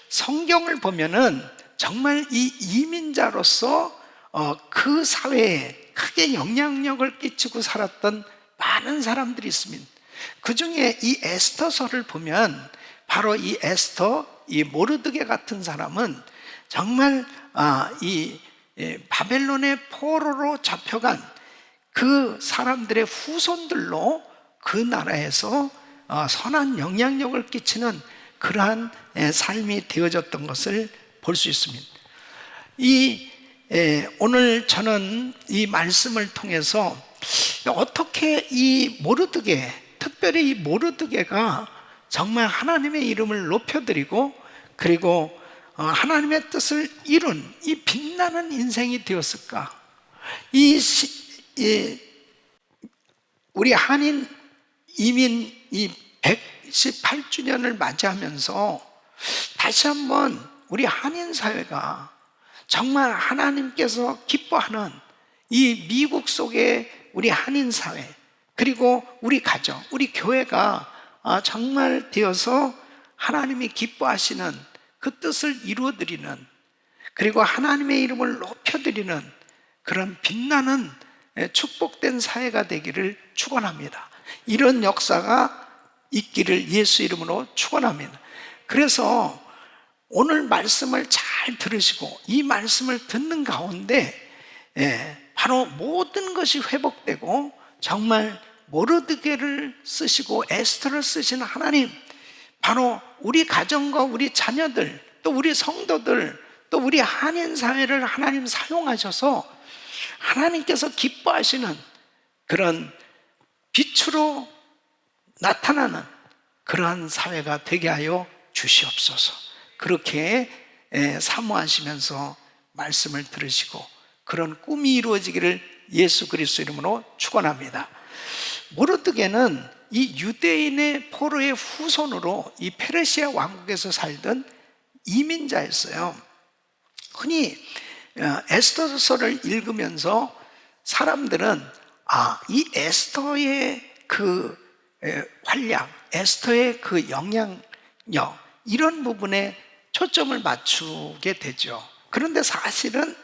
성경을 보면은 정말 이 이민자로서 그 사회에 크게 영향력을 끼치고 살았던 많은 사람들이 있습니다. 그 중에 이 에스더서를 보면 바로 이 에스더, 이 모르드게 같은 사람은 정말 이 바벨론의 포로로 잡혀간 그 사람들의 후손들로 그 나라에서 선한 영향력을 끼치는 그러한 삶이 되어졌던 것을 볼 수 있습니다. 오늘 저는 이 말씀을 통해서 어떻게 이 모르드게, 특별히 이 모르드게가 정말 하나님의 이름을 높여드리고 그리고 하나님의 뜻을 이룬 이 빛나는 인생이 되었을까? 우리 한인 이민 이 118주년을 맞이하면서 다시 한번 우리 한인 사회가 정말 하나님께서 기뻐하는 이 미국 속의 우리 한인 사회, 그리고 우리 가정, 우리 교회가 정말 되어서 하나님이 기뻐하시는 그 뜻을 이루어드리는, 그리고 하나님의 이름을 높여드리는 그런 빛나는 축복된 사회가 되기를 축원합니다. 이런 역사가 있기를 예수 이름으로 축원합니다. 그래서 오늘 말씀을 잘 들으시고 이 말씀을 듣는 가운데 바로 모든 것이 회복되고 정말 모르드게를 쓰시고 에스더를 쓰시는 하나님, 바로 우리 가정과 우리 자녀들, 또 우리 성도들, 또 우리 한인 사회를 하나님 사용하셔서 하나님께서 기뻐하시는 그런 빛으로 나타나는 그러한 사회가 되게 하여 주시옵소서. 그렇게 사모하시면서 말씀을 들으시고 그런 꿈이 이루어지기를 예수 그리스도 이름으로 축원합니다. 모르드게는 이 유대인의 포로의 후손으로 이 페르시아 왕국에서 살던 이민자였어요. 흔히 에스더서를 읽으면서 사람들은 이 에스더의 그 활약, 에스더의 그 영향력, 이런 부분에 초점을 맞추게 되죠. 그런데 사실은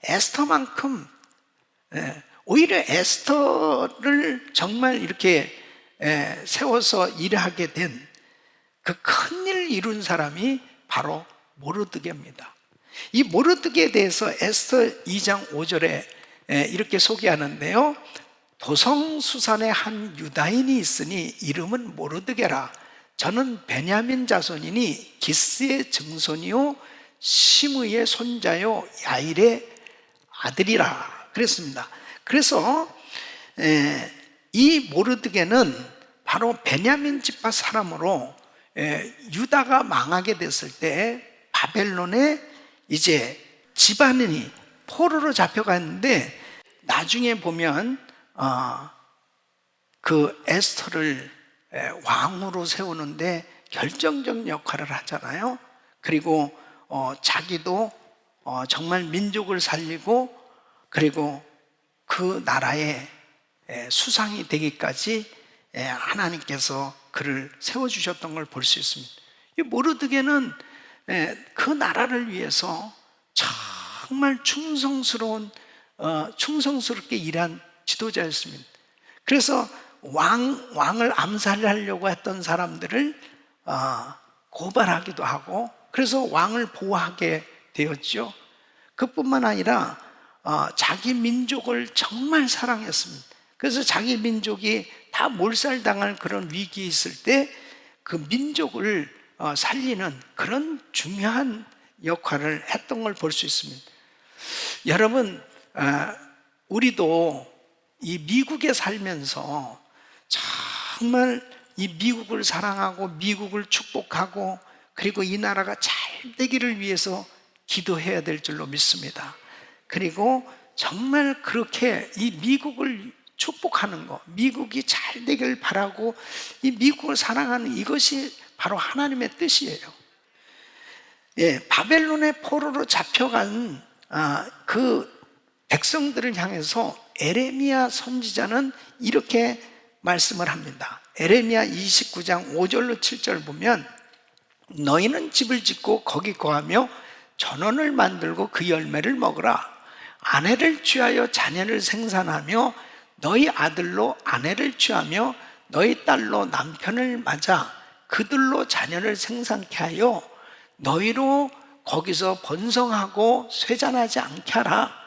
에스더만큼 오히려 에스더를 정말 이렇게 세워서 일하게 된 그 큰 일을 이룬 사람이 바로 모르드게입니다. 이 모르드게에 대해서 에스더 2장 5절에 이렇게 소개하는데요. 도성수산에 한 유다인이 있으니 이름은 모르드게라. 저는 베냐민 자손이니 기스의 증손이요 시므의 손자요 야일의 아들이라 그랬습니다. 그래서 이 모르드게는 바로 베냐민 지파 사람으로 유다가 망하게 됐을 때 바벨론에 이제 집안이 포로로 잡혀갔는데, 나중에 보면 그 에스더를 왕으로 세우는데 결정적 역할을 하잖아요. 그리고 자기도 정말 민족을 살리고 그리고 그 나라의 수상이 되기까지 하나님께서 그를 세워주셨던 걸 볼 수 있습니다. 이 모르드게는 그 나라를 위해서 정말 충성스럽게 일한 지도자였습니다. 그래서 왕을 암살하려고 했던 사람들을 고발하기도 하고, 그래서 왕을 보호하게 되었죠. 그뿐만 아니라 자기 민족을 정말 사랑했습니다. 그래서 자기 민족이 다 몰살당할 그런 위기에 있을 때 그 민족을 살리는 그런 중요한 역할을 했던 걸 볼 수 있습니다. 여러분, 우리도 이 미국에 살면서 정말 이 미국을 사랑하고 미국을 축복하고 그리고 이 나라가 잘 되기를 위해서 기도해야 될 줄로 믿습니다. 그리고 정말 그렇게 이 미국을 축복하는 것, 미국이 잘 되길 바라고 이 미국을 사랑하는 이것이 바로 하나님의 뜻이에요. 바벨론의 포로로 잡혀간 그 백성들을 향해서 에레미야 선지자는 이렇게 말씀을 합니다. 에레미야 29장 5절로 7절 보면 너희는 집을 짓고 거기 거하며 전원을 만들고 그 열매를 먹으라. 아내를 취하여 자녀를 생산하며 너희 아들로 아내를 취하며 너희 딸로 남편을 맞아 그들로 자녀를 생산케 하여 너희로 거기서 번성하고 쇠잔하지 않게 하라.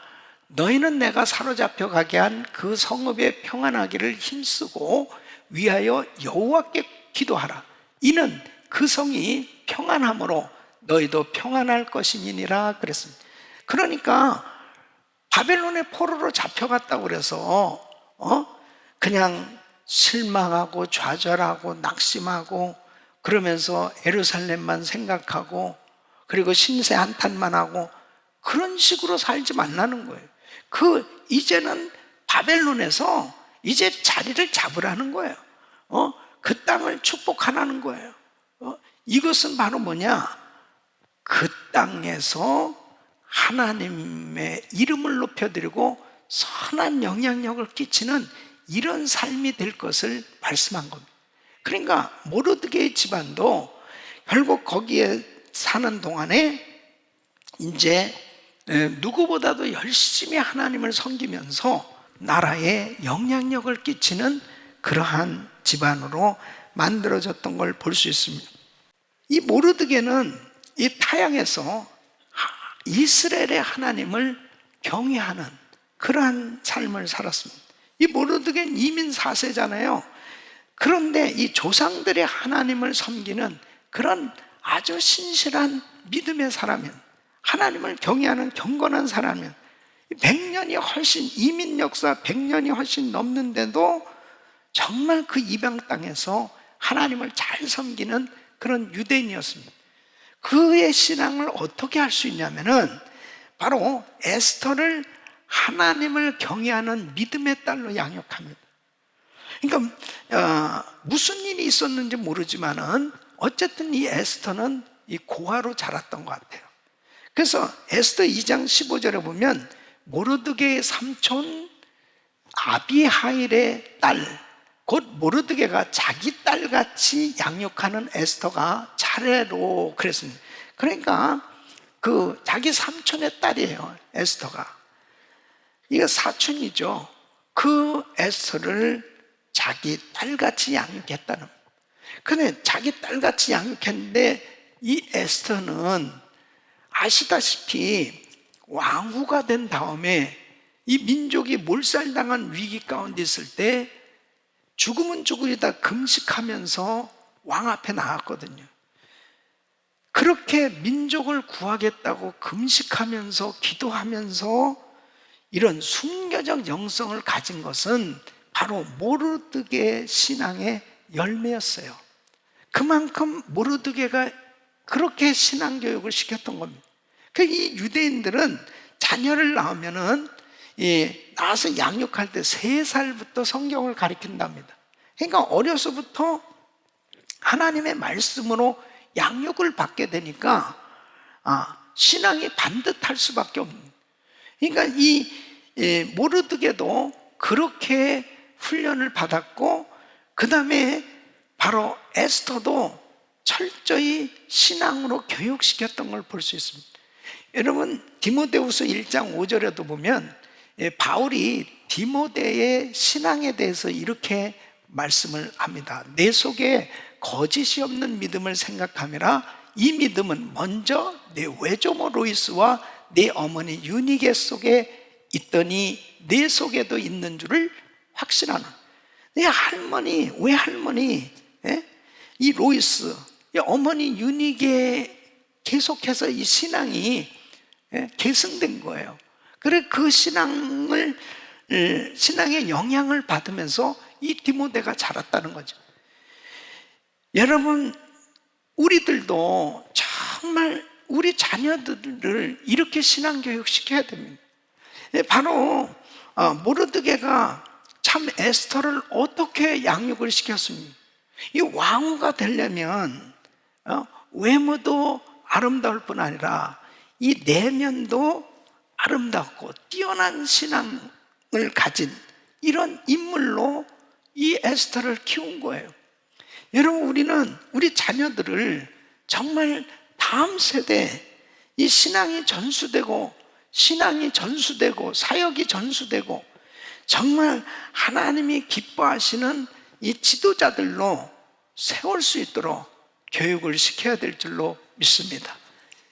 너희는 내가 사로잡혀 가게 한 그 성읍에 평안하기를 힘쓰고 위하여 여호와께 기도하라. 이는 그 성이 평안함으로 너희도 평안할 것이니라 그랬습니다. 그러니까 바벨론의 포로로 잡혀갔다고 그래서 그냥 실망하고 좌절하고 낙심하고 그러면서 예루살렘만 생각하고 그리고 신세 한탄만 하고 그런 식으로 살지 말라는 거예요. 이제는 바벨론에서 이제 자리를 잡으라는 거예요. 그 땅을 축복하라는 거예요. 이것은 바로 뭐냐? 그 땅에서 하나님의 이름을 높여드리고 선한 영향력을 끼치는 이런 삶이 될 것을 말씀한 겁니다. 그러니까 모르드게의 집안도 결국 거기에 사는 동안에 이제 누구보다도 열심히 하나님을 섬기면서 나라에 영향력을 끼치는 그러한 집안으로 만들어졌던 걸 볼 수 있습니다. 이 모르드게는 이 타향에서 이스라엘의 하나님을 경외하는 그러한 삶을 살았습니다. 이 모르드게는 이민 4세잖아요. 그런데 이 조상들의 하나님을 섬기는 그런 아주 신실한 믿음의 사람이에요. 하나님을 경외하는 경건한 사람이에요. 100년이 훨씬, 이민 역사 100년이 훨씬 넘는데도 정말 그 이방 땅에서 하나님을 잘 섬기는 그런 유대인이었습니다. 그의 신앙을 어떻게 할 수 있냐면은 바로 에스더를 하나님을 경외하는 믿음의 딸로 양육합니다. 그러니까 무슨 일이 있었는지 모르지만은 어쨌든 이 에스더는 이 고아로 자랐던 것 같아요. 그래서 에스더 2장 15절에 보면 모르드게의 삼촌 아비하일의 딸, 곧 모르드게가 자기 딸같이 양육하는 에스더가 차례로 그랬습니다. 그러니까 그 자기 삼촌의 딸이에요, 에스더가. 이거 사촌이죠. 그 에스더를 자기 딸같이 양육했다는. 근데 자기 딸같이 양육했는데 이 에스더는 아시다시피 왕후가 된 다음에 이 민족이 몰살당한 위기 가운데 있을 때 죽으면 죽으리다 금식하면서 왕 앞에 나왔거든요. 그렇게 민족을 구하겠다고 금식하면서 기도하면서 이런 순교적 영성을 가진 것은 바로 모르드게 신앙의 열매였어요. 그만큼 모르드게가 그렇게 신앙교육을 시켰던 겁니다. 이 유대인들은 자녀를 낳으면은 낳아서 양육할 때 3살부터 성경을 가르친답니다. 그러니까 어려서부터 하나님의 말씀으로 양육을 받게 되니까 신앙이 반듯할 수밖에 없는. 그러니까 이 모르드게도 그렇게 훈련을 받았고, 그 다음에 바로 에스더도 철저히 신앙으로 교육시켰던 걸 볼 수 있습니다. 여러분 디모데후서 1장 5절에도 보면 바울이 디모데의 신앙에 대해서 이렇게 말씀을 합니다. 내 속에 거짓이 없는 믿음을 생각하미라. 이 믿음은 먼저 내 외조모 로이스와 내 어머니 유니게 속에 있더니 내 속에도 있는 줄을 확신하는. 내 할머니, 외할머니, 이 로이스, 이 어머니 유니게 계속해서 이 신앙이 계승된 거예요. 그래 그 신앙의 영향을 받으면서 이 디모데가 자랐다는 거죠. 여러분, 우리들도 정말 우리 자녀들을 이렇게 신앙교육 시켜야 됩니다. 바로 모르드게가 참 에스더를 어떻게 양육을 시켰습니까? 이 왕후가 되려면 외모도 아름다울 뿐 아니라 이 내면도 아름답고 뛰어난 신앙을 가진 이런 인물로 이 에스더를 키운 거예요. 여러분, 우리는 우리 자녀들을 정말 다음 세대 이 신앙이 전수되고 사역이 전수되고 정말 하나님이 기뻐하시는 이 지도자들로 세울 수 있도록 교육을 시켜야 될 줄로 믿습니다.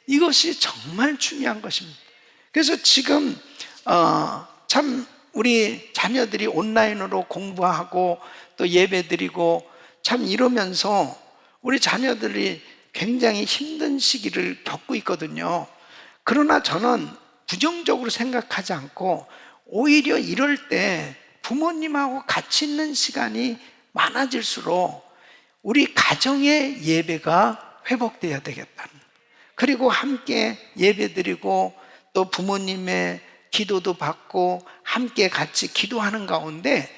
이것이 정말 중요한 것입니다. 그래서 지금 참 우리 자녀들이 온라인으로 공부하고 또 예배드리고 참 이러면서 우리 자녀들이 굉장히 힘든 시기를 겪고 있거든요. 그러나 저는 부정적으로 생각하지 않고 오히려 이럴 때 부모님하고 같이 있는 시간이 많아질수록 우리 가정의 예배가 회복되어야 되겠다는, 그리고 함께 예배드리고 또 부모님의 기도도 받고 함께 같이 기도하는 가운데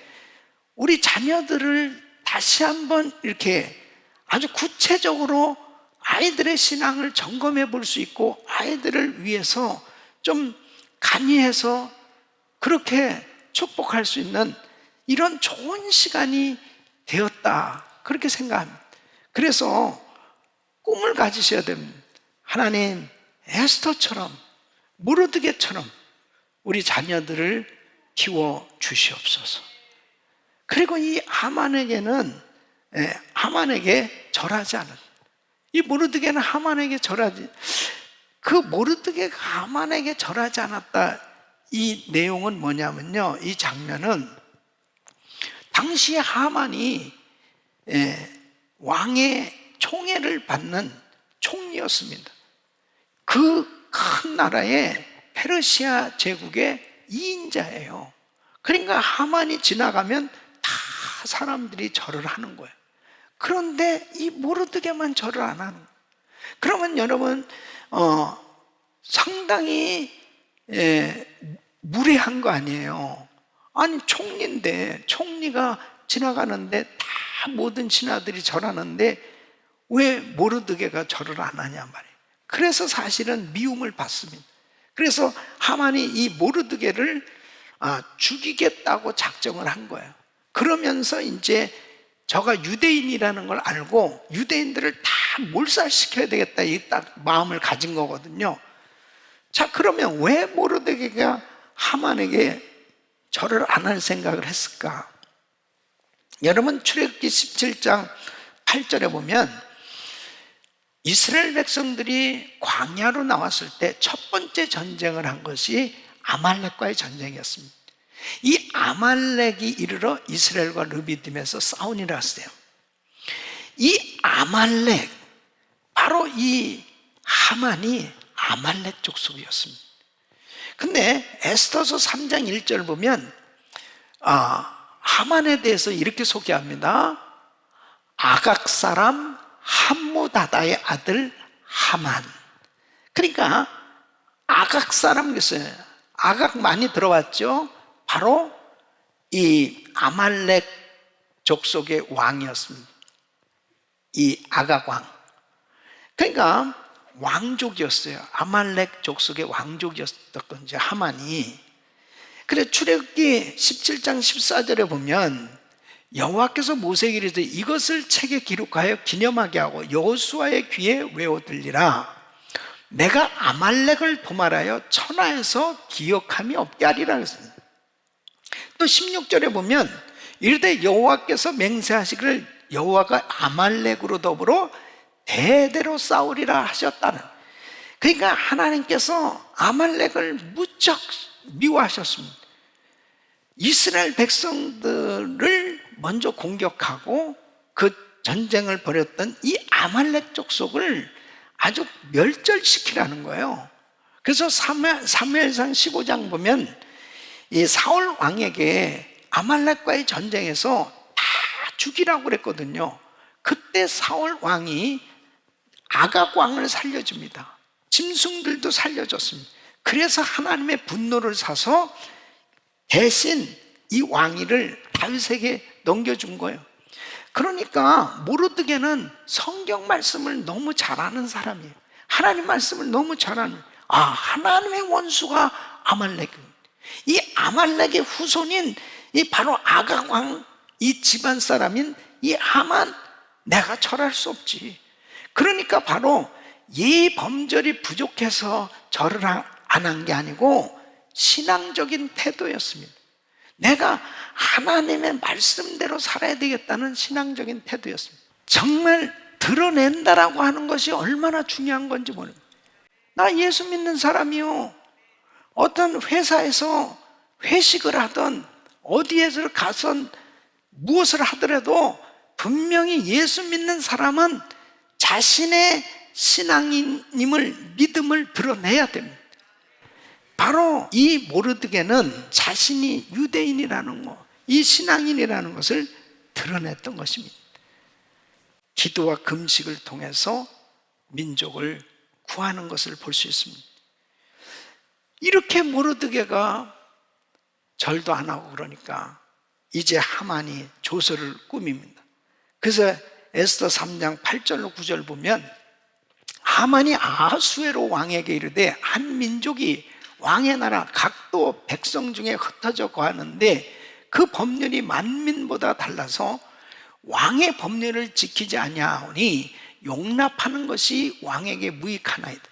우리 자녀들을 다시 한번 이렇게 아주 구체적으로 아이들의 신앙을 점검해 볼 수 있고 아이들을 위해서 좀 간이해서 그렇게 축복할 수 있는 이런 좋은 시간이 되었다, 그렇게 생각합니다. 그래서 꿈을 가지셔야 됩니다. 하나님, 에스더처럼 모르드게처럼 우리 자녀들을 키워 주시옵소서. 그리고 이 하만에게 절하지 않은, 이 모르드게는 하만에게 절하지, 그 모르드게가 하만에게 절하지 않았다, 이 내용은 뭐냐면요, 이 장면은 당시에 하만이 왕의 총애를 받는 총리였습니다. 그 큰 나라의 페르시아 제국의 2인자예요. 그러니까 하만이 지나가면 다 사람들이 절을 하는 거예요. 그런데 이 모르드게만 절을 안 하는 거예요. 그러면 여러분 상당히 무례한 거 아니에요? 아니, 총리인데, 총리가 지나가는데 다 모든 신하들이 절하는데 왜 모르드게가 절을 안 하냐 말이에요. 그래서 사실은 미움을 받습니다. 그래서 하만이 이 모르드게를 죽이겠다고 작정을 한 거예요. 그러면서 이제 저가 유대인이라는 걸 알고 유대인들을 다 몰살시켜야 되겠다, 이 딱 마음을 가진 거거든요. 자, 그러면 왜 모르드게가 하만에게 절을 안 할 생각을 했을까? 여러분, 출애굽기 17장 8절에 보면 이스라엘 백성들이 광야로 나왔을 때 첫 번째 전쟁을 한 것이 아말렉과의 전쟁이었습니다. 이 아말렉이 이르러 이스라엘과 르비딤에서 싸우니라 하세요. 이 아말렉, 바로 이 하만이 아말렉 족속이었습니다. 근데 에스더서 3장 1절 보면 하만에 대해서 이렇게 소개합니다. 아각 사람 함무다다의 아들 하만. 그러니까 아각 사람이었어요. 아각 많이 들어봤죠? 바로 이 아말렉 족속의 왕이었습니다. 이 아각 왕. 그러니까 왕족이었어요. 아말렉 족속의 왕족이었던 건지 하만이. 그래, 출애굽기 17장 14절에 보면 여호와께서 모세에게 이르시되 이것을 책에 기록하여 기념하게 하고 여호수아의 귀에 외워 들리라. 내가 아말렉을 도말하여 천하에서 기억함이 없게 하리라 그랬습니다. 또 16절에 보면 이르되 여호와께서 맹세하시기를 여호와가 아말렉으로 더불어 대대로 싸우리라 하셨다는, 그러니까 하나님께서 아말렉을 무척 미워하셨습니다. 이스라엘 백성들을 먼저 공격하고 그 전쟁을 벌였던 이 아말렉 족속을 아주 멸절시키라는 거예요. 그래서 사무엘상 15장 보면 이 사울 왕에게 아말렉과의 전쟁에서 다 죽이라고 그랬거든요. 그때 사울 왕이 아각 왕을 살려줍니다. 짐승들도 살려줬습니다. 그래서 하나님의 분노를 사서 대신 이 왕위를 다윗에게 넘겨준 거예요. 그러니까 모르드게는 성경 말씀을 너무 잘 아는 사람이에요. 하나님 말씀을 너무 잘 아는, 하나님의 원수가 아말렉입니다. 이 아말렉의 후손인 이 바로 아각 왕, 이 집안 사람인 이 하만, 내가 절할 수 없지. 그러니까 바로 예범절이 부족해서 절을 안 한 게 아니고 신앙적인 태도였습니다. 내가 하나님의 말씀대로 살아야 되겠다는 신앙적인 태도였습니다. 정말 드러낸다라고 하는 것이 얼마나 중요한 건지 모릅니다. 나 예수 믿는 사람이요, 어떤 회사에서 회식을 하든 어디에서 가선 무엇을 하더라도 분명히 예수 믿는 사람은 자신의 신앙인임을, 믿음을 드러내야 됩니다. 바로 이 모르드게는 자신이 유대인이라는 것, 이 신앙인이라는 것을 드러냈던 것입니다. 기도와 금식을 통해서 민족을 구하는 것을 볼 수 있습니다. 이렇게 모르드게가 절도 안 하고 그러니까 이제 하만이 조서를 꾸밉니다. 그래서 에스더 3장 8절로 9절 보면, 하만이 아하수에로 왕에게 이르되 한 민족이 왕의 나라 각도 백성 중에 흩어져 거하는데 그 법률이 만민보다 달라서 왕의 법률을 지키지 아니하오니 용납하는 것이 왕에게 무익하나이다.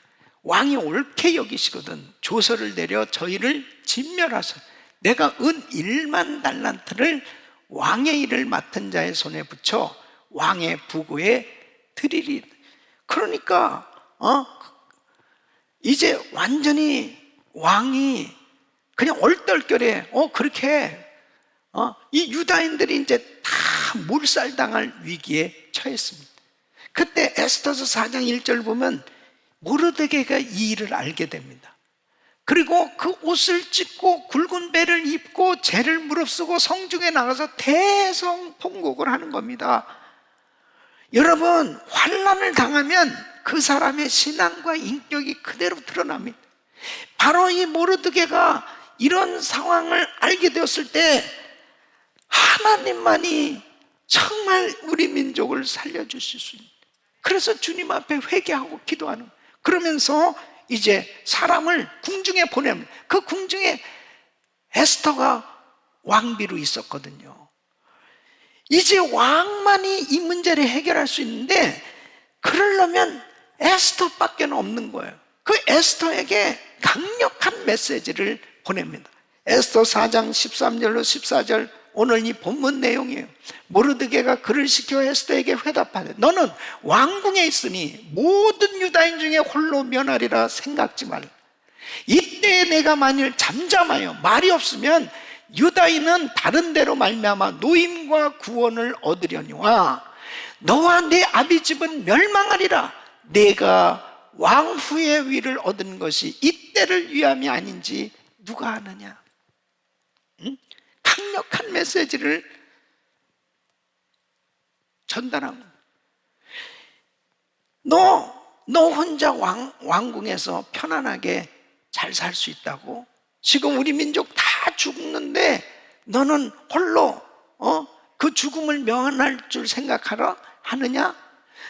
왕이 옳게 여기시거든 조서를 내려 저희를 진멸하소서. 내가 은 1만 달란트를 왕의 일을 맡은 자의 손에 붙여 왕의 부고에 드리리. 그러니까 이제 완전히 왕이 그냥 얼떨결에 그렇게 이 유다인들이 이제 다 몰살당할 위기에 처했습니다. 그때 에스더서 4장 1절 보면 모르드게가 이 일을 알게 됩니다. 그리고 그 옷을 찢고 굵은 배를 입고 죄를 무릅쓰고 성중에 나가서 대성통곡을 하는 겁니다. 여러분, 환난을 당하면 그 사람의 신앙과 인격이 그대로 드러납니다. 바로 이 모르드게가 이런 상황을 알게 되었을 때 하나님만이 정말 우리 민족을 살려주실 수 있는, 그래서 주님 앞에 회개하고 기도하는, 그러면서 이제 사람을 궁중에 보냅니다. 그 궁중에 에스더가 왕비로 있었거든요. 이제 왕만이 이 문제를 해결할 수 있는데 그러려면 에스더밖에 없는 거예요. 그 에스더에게 강력한 메시지를 보냅니다. 에스더 4장 13절로 14절, 오늘 이 본문 내용이에요. 모르드게가 그를 시켜 에스더에게 회답하되 너는 왕궁에 있으니 모든 유다인 중에 홀로 면하리라 생각지 말라. 이때 내가 만일 잠잠하여 말이 없으면 유다인은 다른 데로 말미암아 노임과 구원을 얻으려니와 너와 내 아비 집은 멸망하리라. 내가 왕후의 위를 얻은 것이 이때를 위함이 아닌지 누가 아느냐. 강력한 메시지를 전달한 거예요. 너 혼자 왕궁에서 편안하게 잘 살 수 있다고? 지금 우리 민족 다 죽는데 너는 홀로 그 죽음을 면할 줄 하느냐?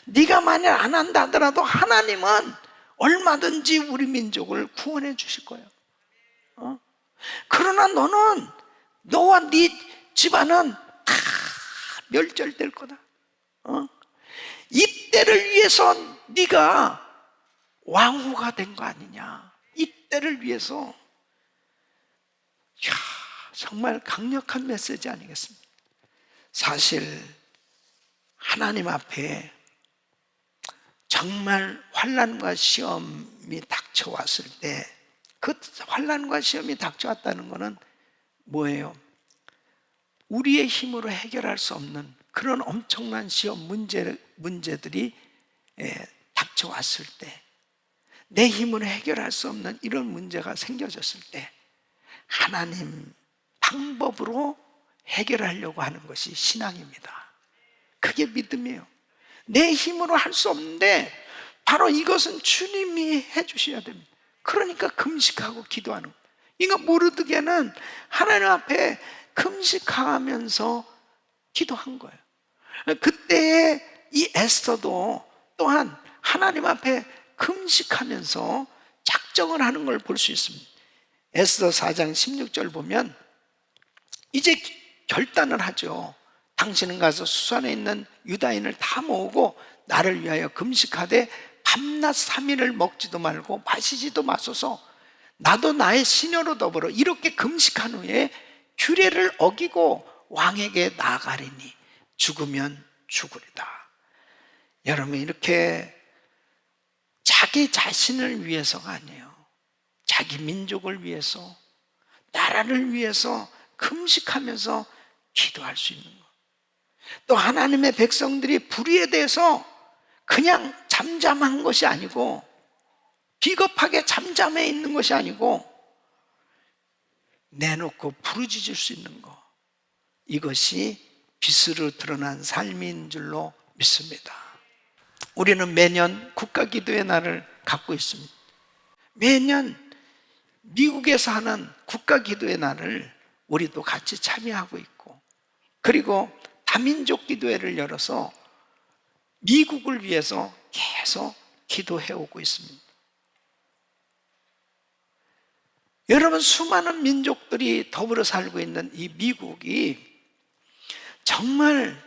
네가 만약 안 한다 하더라도 하나님은 얼마든지 우리 민족을 구원해 주실 거예요. 그러나 너와 네 집안은 다 멸절될 거다. 이때를 위해서 네가 왕후가 된 거 아니냐. 이때를 위해서. 정말 강력한 메시지 아니겠습니까? 사실 하나님 앞에 정말 환난과 시험이 닥쳐왔을 때, 그 환난과 시험이 닥쳐왔다는 것은 뭐예요? 우리의 힘으로 해결할 수 없는 그런 엄청난 시험 문제들이 닥쳐왔을 때, 내 힘으로 해결할 수 없는 이런 문제가 생겨졌을 때 하나님 방법으로 해결하려고 하는 것이 신앙입니다. 그게 믿음이에요. 내 힘으로 할 수 없는데 바로 이것은 주님이 해주셔야 됩니다. 그러니까 금식하고 기도하는 거예요. 이거 모르드게는 하나님 앞에 금식하면서 기도한 거예요. 그때의 이 에스더도 또한 하나님 앞에 금식하면서 작정을 하는 걸 볼 수 있습니다. 에스더 4장 16절 보면 이제 결단을 하죠. 당신은 가서 수산에 있는 유다인을 다 모으고 나를 위하여 금식하되 밤낮 3일을 먹지도 말고 마시지도 마소서. 나도 나의 시녀로 더불어 이렇게 금식한 후에 규례를 어기고 왕에게 나아가리니 죽으면 죽으리다. 여러분, 이렇게 자기 자신을 위해서가 아니에요. 자기 민족을 위해서, 나라를 위해서 금식하면서 기도할 수 있는 것. 또 하나님의 백성들이 불의에 대해서 그냥 잠잠한 것이 아니고, 비겁하게 잠잠해 있는 것이 아니고 내놓고 부르짖을 수 있는 것, 이것이 빛으로 드러난 삶인 줄로 믿습니다. 우리는 매년 국가기도의 날을 갖고 있습니다. 매년 미국에서 하는 국가기도의 날을 우리도 같이 참여하고 있고, 그리고 다민족 기도회를 열어서 미국을 위해서 계속 기도해 오고 있습니다. 여러분, 수많은 민족들이 더불어 살고 있는 이 미국이 정말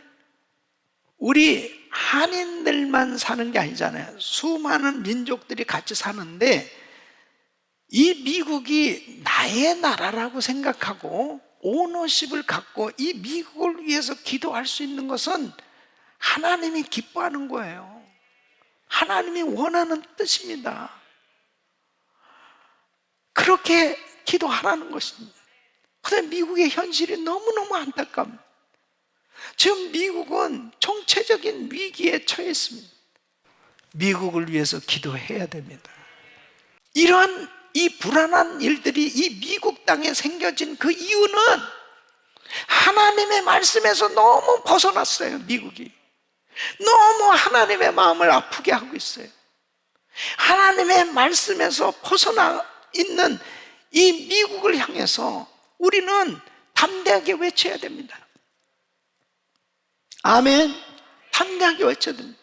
우리 한인들만 사는 게 아니잖아요. 수많은 민족들이 같이 사는데 이 미국이 나의 나라라고 생각하고 오너십을 갖고 이 미국을 위해서 기도할 수 있는 것은 하나님이 기뻐하는 거예요. 하나님이 원하는 뜻입니다. 그렇게 기도하라는 것입니다. 그런데 미국의 현실이 너무너무 안타깝습니다. 지금 미국은 총체적인 위기에 처해 있습니다. 미국을 위해서 기도해야 됩니다. 이러한 이 불안한 일들이 이 미국 땅에 생겨진 그 이유는 하나님의 말씀에서 너무 벗어났어요. 미국이 너무 하나님의 마음을 아프게 하고 있어요. 하나님의 말씀에서 벗어나 있는 이 미국을 향해서 우리는 담대하게 외쳐야 됩니다. 아멘. 담대하게 외쳐야 됩니다.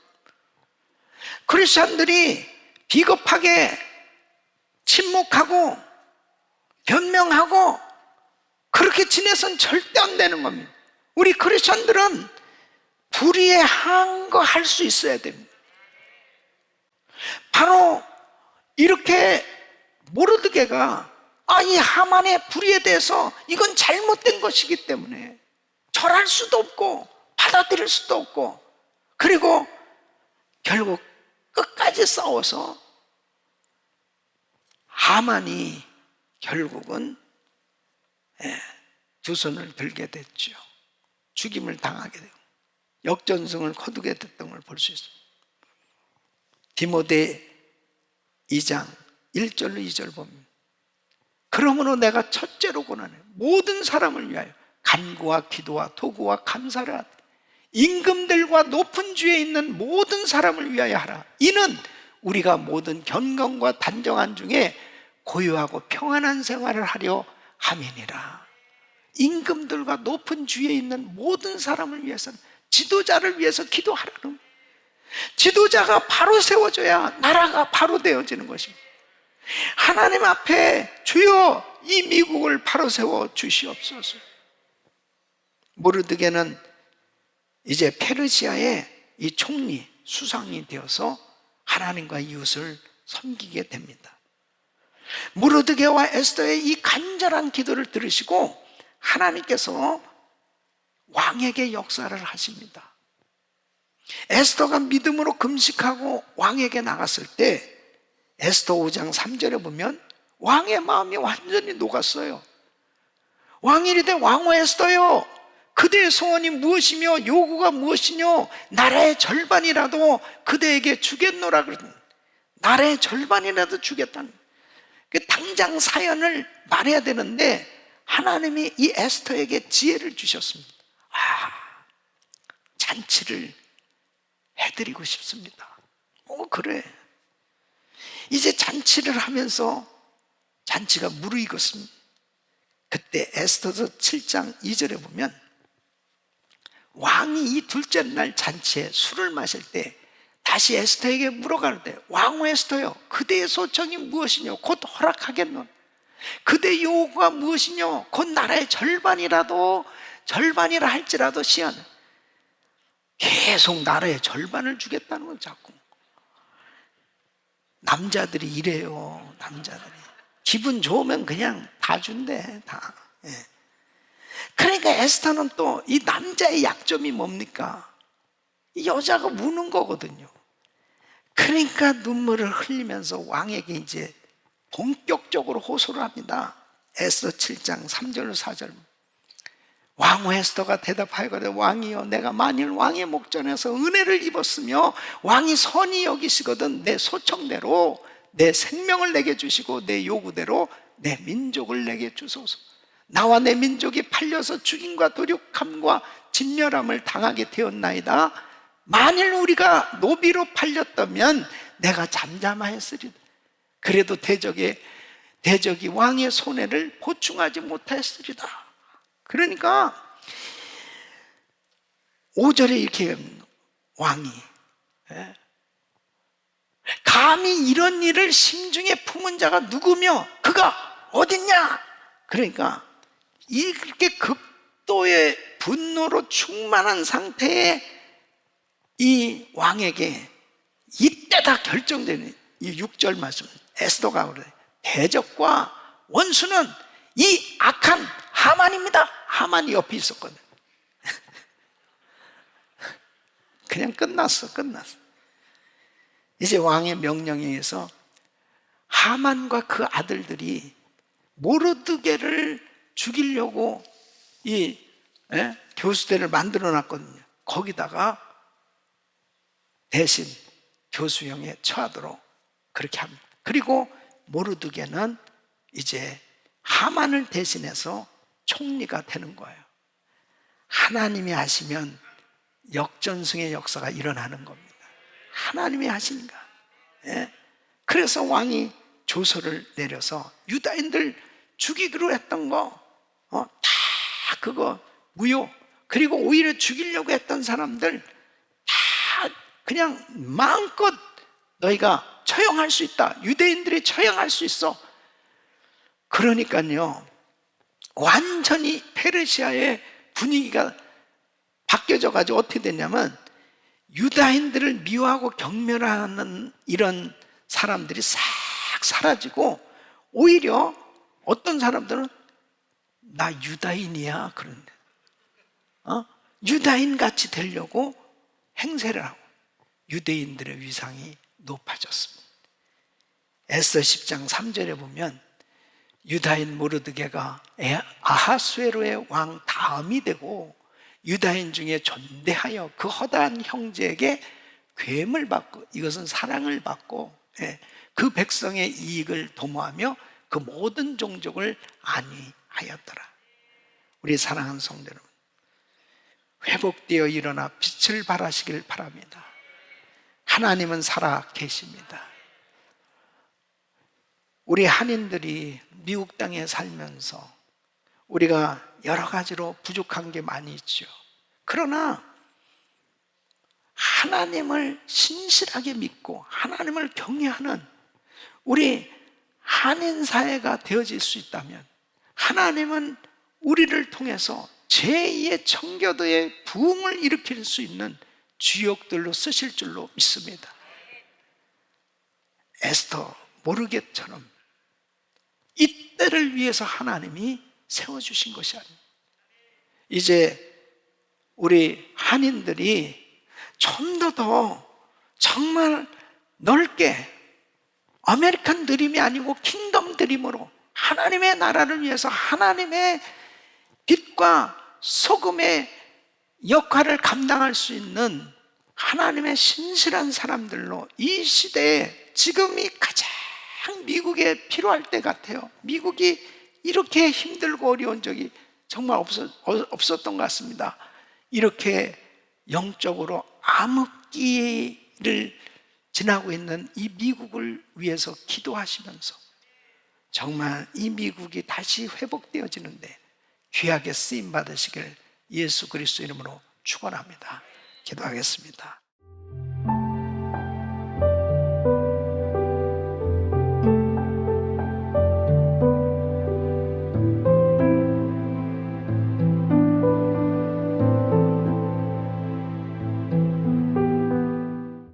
크리스천들이 비겁하게 침묵하고 변명하고 그렇게 지내선 절대 안 되는 겁니다. 우리 크리스천들은 불의에 항거할 수 있어야 됩니다. 바로 이렇게 모르드게가 이 하만의 불의에 대해서 이건 잘못된 것이기 때문에 절할 수도 없고 받아들일 수도 없고, 그리고 결국 끝까지 싸워서 하만이 결국은 두 손을 들게 됐죠. 죽임을 당하게 되고 역전승을 거두게 됐던 걸 볼 수 있습니다. 디모데 2장 1절로 2절 보면, 그러므로 내가 첫째로 권하네 모든 사람을 위하여 간구와 기도와 도구와 감사를 하되 임금들과 높은 주에 있는 모든 사람을 위하여 하라. 이는 우리가 모든 경건과 단정한 중에 고요하고 평안한 생활을 하려 함이니라. 임금들과 높은 주에 있는 모든 사람을 위해서는, 지도자를 위해서 기도하라는, 지도자가 바로 세워져야 나라가 바로 되어지는 것입니다. 하나님 앞에 주여 이 미국을 바로 세워 주시옵소서. 모르드게는 이제 페르시아의 이 총리, 수상이 되어서 하나님과 이웃을 섬기게 됩니다. 모르드게와 에스더의 이 간절한 기도를 들으시고 하나님께서 왕에게 역사를 하십니다. 에스더가 믿음으로 금식하고 왕에게 나갔을 때 에스더 5장 3절에 보면 왕의 마음이 완전히 녹았어요. 왕이 이르되 왕후 에스더요, 그대의 소원이 무엇이며 요구가 무엇이뇨? 나라의 절반이라도 그대에게 주겠노라. 그러더니 나라의 절반이라도 주겠다는, 당장 사연을 말해야 되는데 하나님이 이 에스더에게 지혜를 주셨습니다. 잔치를 해드리고 싶습니다. 그래. 이제 잔치를 하면서 잔치가 무르익었습니다. 그때 에스더서 7장 2절에 보면 왕이 이 둘째 날 잔치에 술을 마실 때 다시 에스더에게 물어가는데, 왕후 에스더요, 그대의 소청이 무엇이뇨? 곧 허락하겠노? 그대 요구가 무엇이뇨? 곧 나라의 절반이라 할지라도 시한. 계속 나라의 절반을 주겠다는 건 자꾸. 남자들이 이래요. 남자들이 기분 좋으면 그냥 다 준대, 다. 예. 그러니까 에스더는 또 이 남자의 약점이 뭡니까? 이 여자가 우는 거거든요. 그러니까 눈물을 흘리면서 왕에게 이제 본격적으로 호소를 합니다. 에스더 7장 3절 4절. 왕후 에스더가 대답하여가지고, 왕이여, 내가 만일 왕의 목전에서 은혜를 입었으며 왕이 선히 여기시거든 내 소청대로 내 생명을 내게 주시고 내 요구대로 내 민족을 내게 주소서. 나와 내 민족이 팔려서 죽임과 도륙함과 진멸함을 당하게 되었나이다. 만일 우리가 노비로 팔렸다면 내가 잠잠하였으리다. 그래도 대적이 왕의 손해를 보충하지 못하였으리다. 그러니까 5절에 이렇게 왕이, 감히 이런 일을 심중에 품은 자가 누구며 그가 어딨냐? 그러니까 이렇게 극도의 분노로 충만한 상태의 이 왕에게 이때다 결정되는 이 6절 말씀, 에스더가 그래, 대적과 원수는 이 악한 하만입니다. 하만이 옆에 있었거든. 그냥 끝났어. 이제 왕의 명령에 의해서 하만과 그 아들들이 모르드게를 죽이려고 이 교수대를 만들어 놨거든요. 거기다가 대신 교수형에 처하도록 그렇게 합니다. 그리고 모르드게는 이제 하만을 대신해서 총리가 되는 거예요. 하나님이 하시면 역전승의 역사가 일어나는 겁니다. 하나님이 하시니까. 그래서 왕이 조서를 내려서 유다인들 죽이기로 했던 거 다 그거 무효, 그리고 오히려 죽이려고 했던 사람들 다 그냥 마음껏 너희가 처형할 수 있다. 유대인들이 처형할 수 있어. 그러니까요, 완전히 페르시아의 분위기가 바뀌어져 가지고 어떻게 됐냐면, 유다인들을 미워하고 경멸하는 이런 사람들이 싹 사라지고, 오히려 어떤 사람들은 나 유다인이야 그런데 유다인 같이 되려고 행세를 하고 유대인들의 위상이 높아졌습니다. 에스더 10장 3절에 보면 유다인 모르드게가 아하수에로의 왕 다음이 되고 유다인 중에 존대하여 그 허다한 형제에게 괴물 받고, 이것은 사랑을 받고, 그 백성의 이익을 도모하며 그 모든 종족을 안위하였더라. 우리 사랑하는 성도 여러분, 회복되어 일어나 빛을 발하시길 바랍니다. 하나님은 살아 계십니다. 우리 한인들이 미국 땅에 살면서 우리가 여러 가지로 부족한 게 많이 있죠. 그러나 하나님을 신실하게 믿고 하나님을 경외하는 우리 한인 사회가 되어질 수 있다면, 하나님은 우리를 통해서 제2의 청교도의 부흥을 일으킬 수 있는 주역들로 쓰실 줄로 믿습니다. 에스더, 모르겟처럼 이때를 위해서 하나님이 세워주신 것이 아닙니다. 이제 우리 한인들이 좀 더 정말 넓게 아메리칸 드림이 아니고 킹덤 드림으로 하나님의 나라를 위해서 하나님의 빛과 소금의 역할을 감당할 수 있는 하나님의 신실한 사람들로 이 시대에 지금이 가장 미국에 필요할 때 같아요. 미국이 이렇게 힘들고 어려운 적이 정말 없었던 것 같습니다. 이렇게 영적으로 암흑기를 지나고 있는 이 미국을 위해서 기도하시면서 정말 이 미국이 다시 회복되어지는데 귀하게 쓰임 받으시길 예수 그리스도 이름으로 축원합니다. 기도하겠습니다.